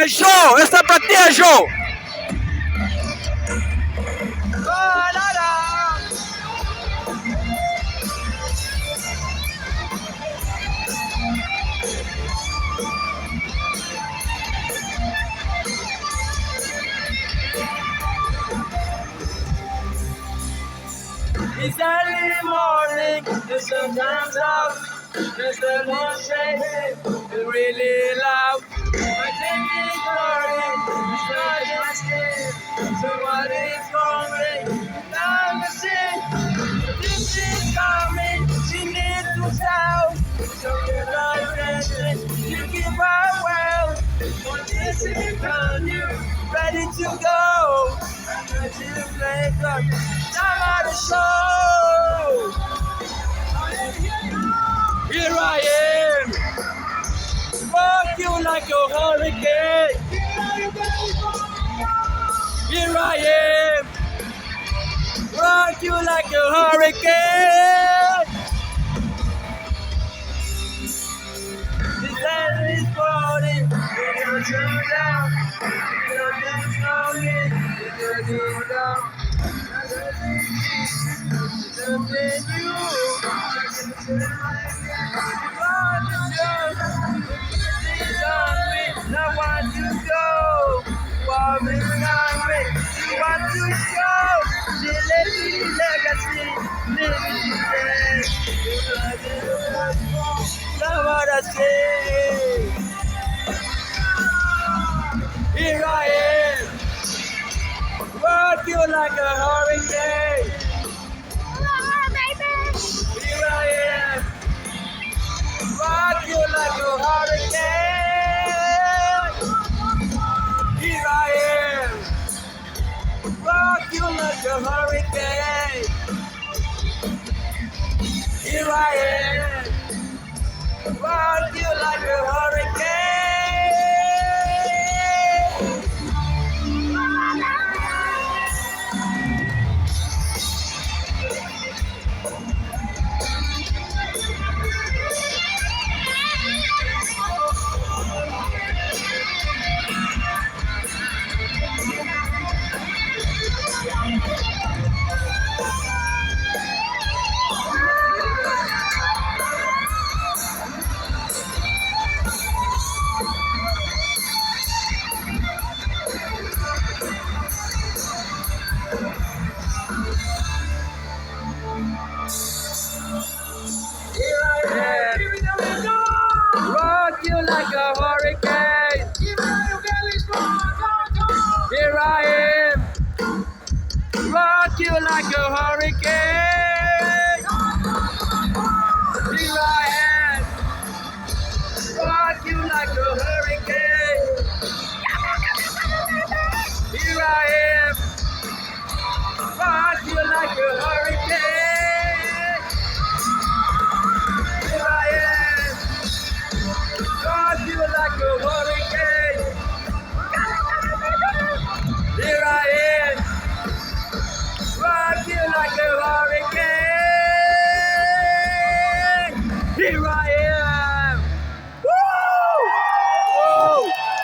Es show, esta para ti es show. It's early morning, the sun comes out, the sun is shining, it's really loud. My day is burning, the sun is still, somebody is calling, now the shit, this is coming, she needs to sound, so you're not dancing, you give her well, what is it on you, ready to go, I'm ready to play club. Time of the show. Here I am. Rock you like a hurricane. Here I am. Rock you like a hurricane. The sun is falling. We're gonna turn down. We're gonna do something. We're gonna do down. Something new. I want to go. Warming hungry. You want to show. The legacy. Living today. That's what I say. Here I am. Rock you like a hurricane. Here I am. Rock you like a hurricane. Here I am. Rock you like a hurricane. Here I am. Rock you like a hurricane.